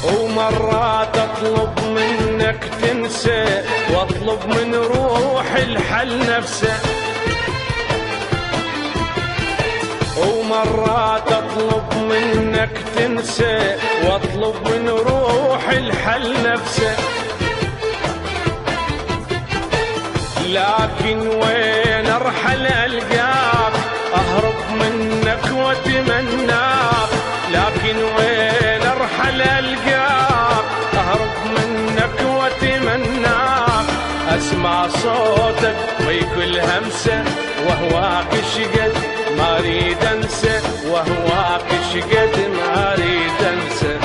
ومرات اطلب منك تنسى واطلب من روح الحل نفسه، ومرات اطلب منك تنسى واطلب من روح الحل نفسه، لكن وين ارحل القاك اهرب منك واتمناك، لكن وين ارحل القاك اهرب منك واتمناك، اسمع صوتك ويكل همسه وهواك شقد ما اريد انسى، وهواك شقد ما اريد انسى.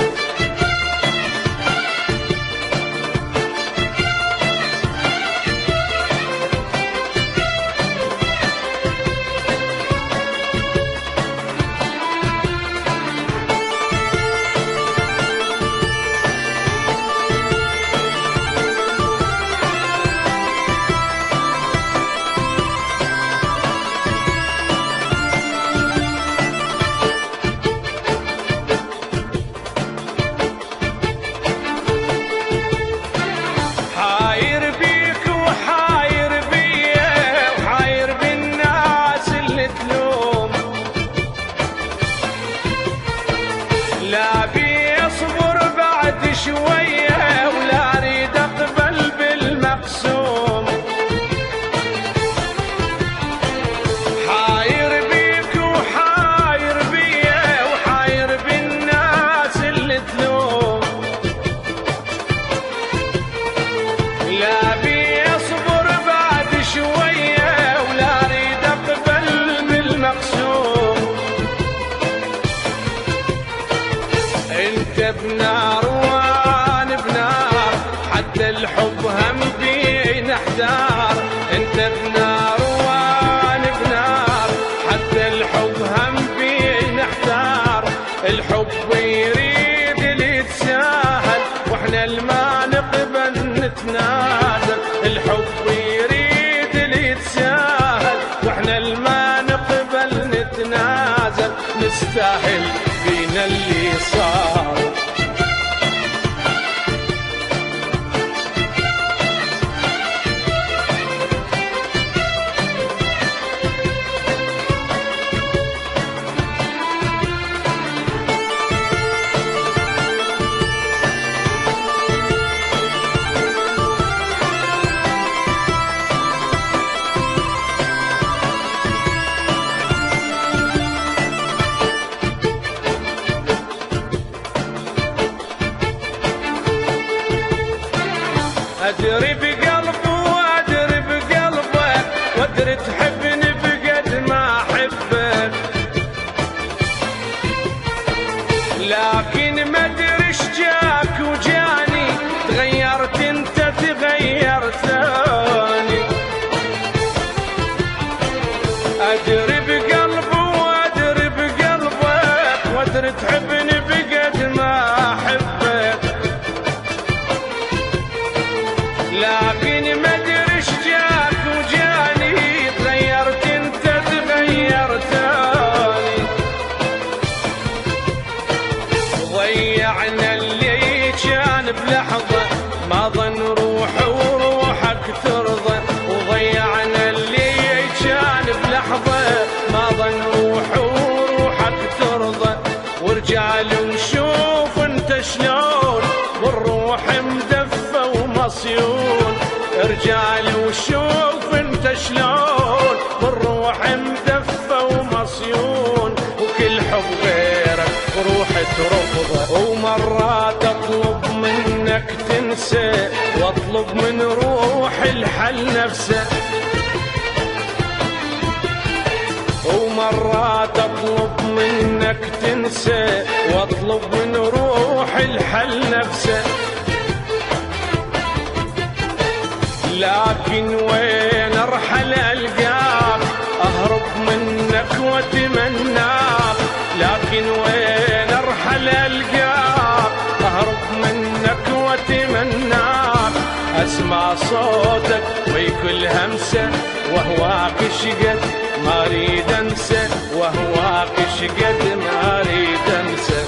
لا بي اصبر بعد شوية ولا اريد اقبل بالمقسوم، حاير بيك وحاير بيا وحاير بالناس اللي تلوم، لا بي اصبر بعد شوية ولا اريد اقبل بالمقسوم، انت بنار وانا بنار حتى الحب هم بينا احتار، انت بنار وانا بنار حتى الحب هم بينا احتار، الحب يريد اللي يتساهل واحنا الما نقبل نتنازل، الحب يريد اللي يتساهل واحنا الما نقبل نتنازل، نستاهل فينا اللي صار. ادري بقلبي وادري بقلبك وادري تحبني بقد ما احبك، لكن ما ادري ايش جاك وجاني تغيرت انت تغيرت ثاني، ادري بقلبي وادري بقلبك وادري تحبني بقد ما احبك، لكن ما ادري ايش جاك وجاني تغيرت انت تغيرت ثاني، ضيعنا اللي كان بلحظة ما ظن روحي وروحك ترضى، وضيعنا اللي كان بلحظة ما ظن روحي وروحك ترضى، ورجال وشوف انت شلون والروح مدفى ومصيون، رجال وشوف انت شلون والروح مدفى ومصيون، وكل حب غيرك روحي ترفضه، ومرات اطلب منك تنسى واطلب من روح الحل نفسه، ومرات اطلب منك تنسى واطلب من روح الحل نفسه، لكن وين ارحل القاك اهرب منك واتمناك، لكن وين ارحل القاك اهرب منك واتمناك، اسمع صوتك ويكل همسه وهواك شقد ما اريد انسى، وهواك شقد ما اريد انسى.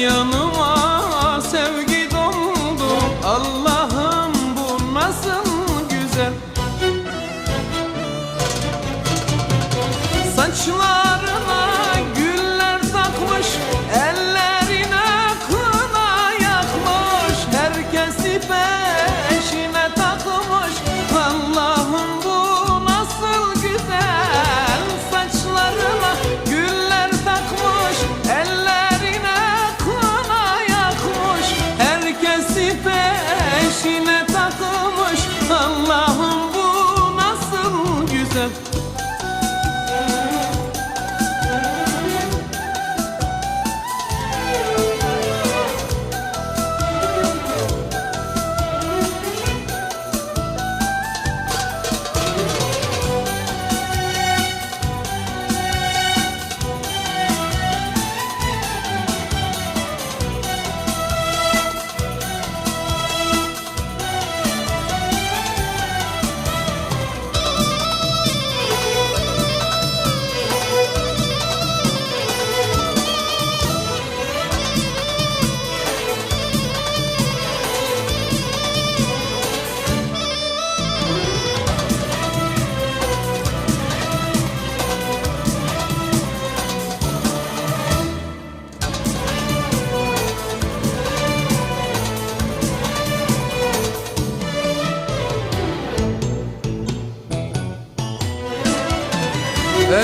yanıma sevgi dondu. Allah'ım bu nasıl güzel. Saçlarına güller takmış, ellerine kına yakmış, herkesi peşine takmış. Allah'ım bu nasıl güzel. Saçlarına güller takmış, ellerine kına yakmış, herkesi peşine takmış. Allah'ım bu nasıl güzel.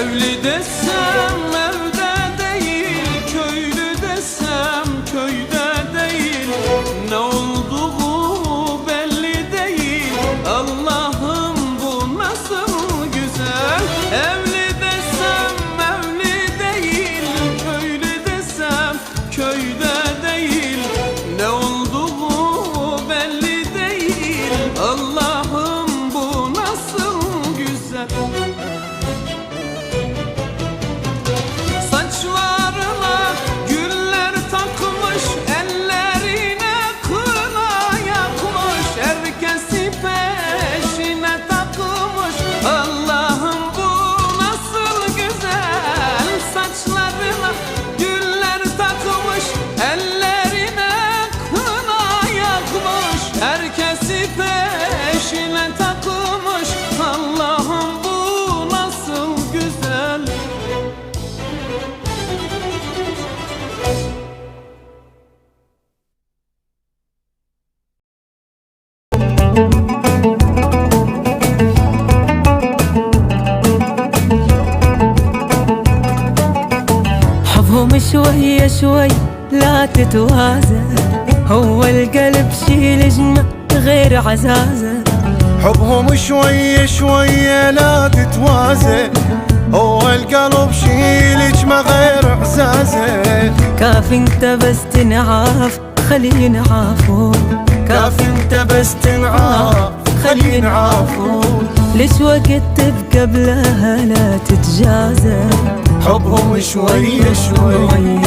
Evli desem evde değil, köylü desem köyde değil, ne olduğu belli değil. Allah'ım bu nasıl güzel. Evli desem evli değil, köylü desem köyde değil, ne olduğu belli değil. Allah'ım bu nasıl güzel. Saçlarına güller takmış, ellerine kına yakmış, herkesi peşine takmış. Allah'ım bu nasıl güzel. Saçlarına güller takmış, ellerine kına yakmış, herkesi peşine takmış. Allah'ım bu nasıl güzel. حبهم شوي شوي لا تتوازن، هو القلب شي لجمة غير عزازة. حبهم شوي شوي لا تتوازن، هو القلب شيلك ما غير عزازه. كاف انت بس تنعاف خلي ينعافون، كاف انت بس تنعاف خلي ينعافون. ليش وقت تبقى بلاها لا تتجازى. حبهم شوي شوي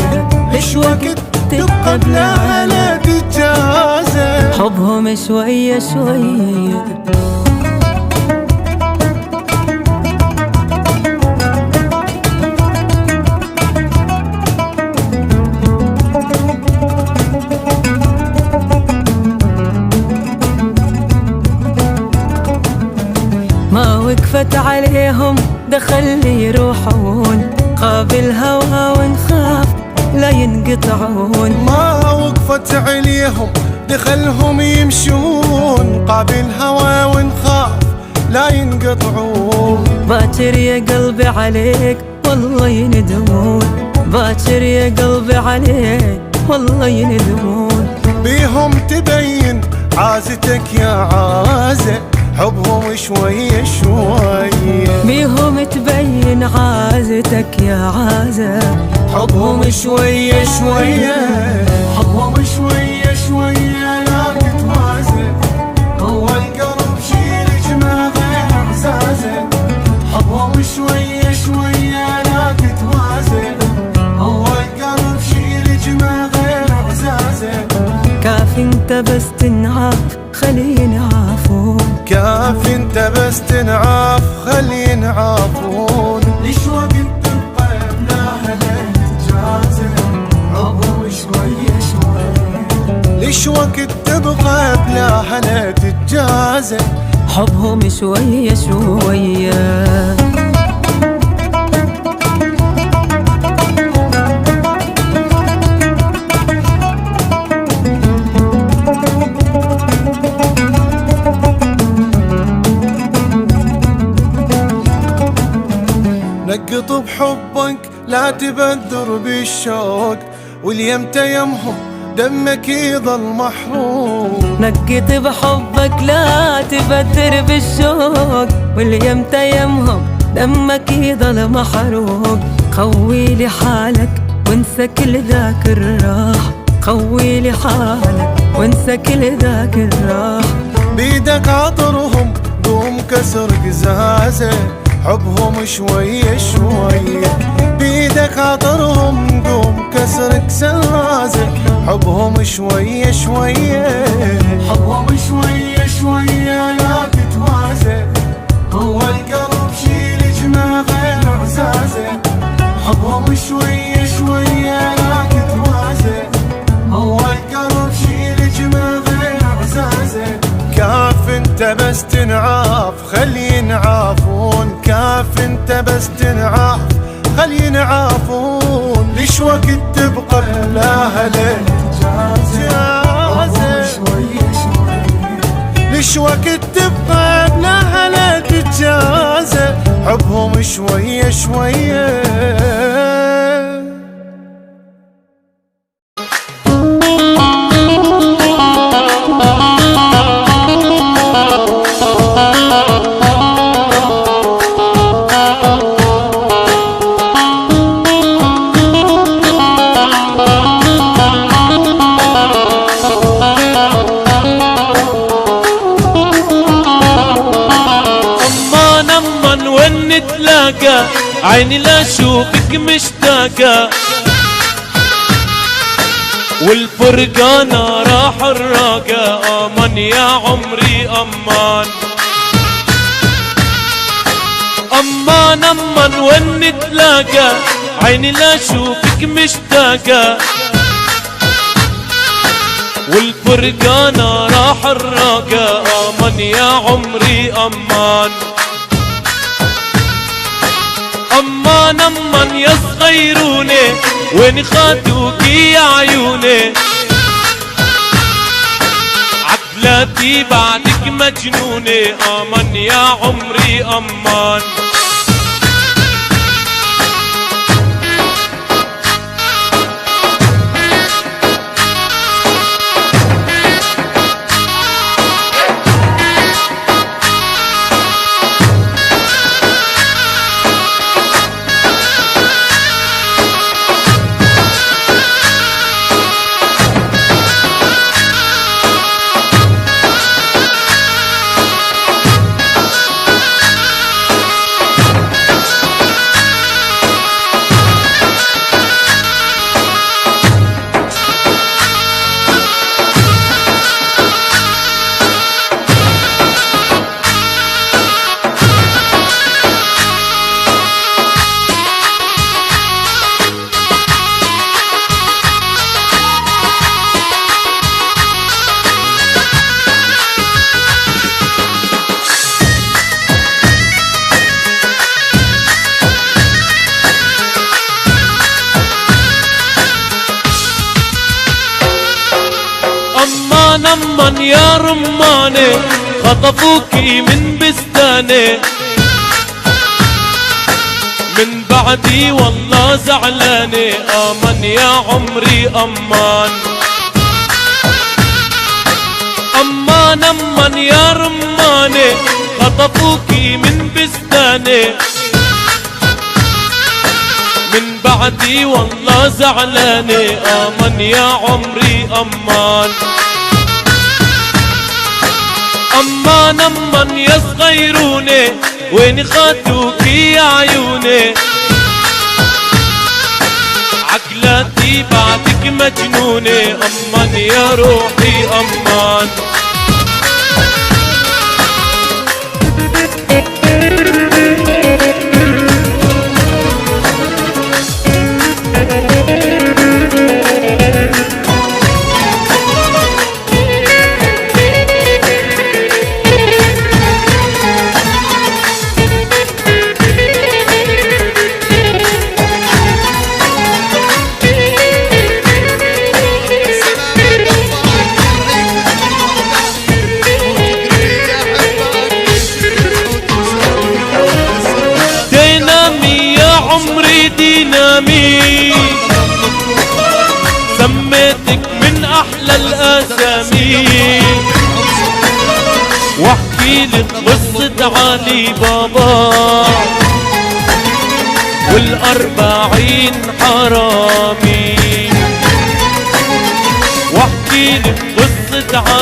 ليش وقت تبقى بلاها لا تتجازى. حبهم شوي شوي ما وقفت عليهم دخل يروحون، قابل هوا ونخاف لا ينقطعون. ما وقفت عليهم دخلهم يمشون، قابل هوا ونخاف لا ينقطعون. باكر يا قلبي عليك والله يندمون، باكر يا قلبي عليك والله يندمون. بيهم تبين عازتك يا عازة، حبهم شوي شوي بيهم تبين عازتك يا عازة. حبهم شوي شوي حبهم شوي شوي لا تتوازن، هو القلب شيلك ما غير عزازة. حبهم شوي شوي لا تتوازن، هو القلب شيلك ما غير عزازة. كاف انت بس تنعاف خلي ينعافون، كاف انت بس تنعاف خلي ينعافون. ليش وقت تبقى بلاها لا تتجازى. حبهم شوي ليش وقت تبغى بلا هلا تتجازى؟ حبهم شوية شوية. نقط بحبك لا تبذر بالشوق، واليمتى يمهم دمك يظل محروق. نقط بحبك لا تبذر بالشوق، واليمتى يمهم دمك يظل محروق. خوي لي حالك وانسى كل ذاك الراح، خوي لي حالك وانسى كل ذاك الراح. بيدك عطرهم قوم كسر قزازة، حبهم شوية شوية. بيدك عطرهم قوم كسر قزازة، حبهم شوية شوية. حبهم شوية شوية لا تتوازى، هو القلب شي لجمة غير عزازة. حبهم شوية شوية لا تتوازى، هو القلب شي لجمة غير عزازة. كاف انت بس تنعاف خلي ينعافون، كاف انت بس تنعاف خلي ينعافون. ليش وقت تبقى بلا هلا تتجازى؟ ليش وقت تبقى بلا هلا تتجازى؟ حبهم شوية شوية. عيني لا اشوفك مشتاقة، والفرقانة راح الراقة. امان يا عمري امان، امان امان وين نتلاقى. عيني لا اشوفك مشتاقة، والفرقانة راح الراقة. امان يا عمري امان، امان امان يا صغيروني وين خاتوكي يا عيوني. عقلاتي بعدك مجنونة، امان يا عمري امان. أمان يا رمانة خطفوكي من بستانة، من بعدي والله زعلانة. أمان يا عمري أمان، أمان أمان يا رمانة خطفوكي من بستانة، من بعدي والله زعلانة. أمان يا عمري أمان، أمان أمان يا صغيروني وين خاتوكي يا عيوني. عقلاتي بعدك مجنونة، أمان يا روحي أمان. فينا مين سميتك من احلى الاسامي واحكي لك قصة علي بابا وال40 حرامي واحكي لك قصة علي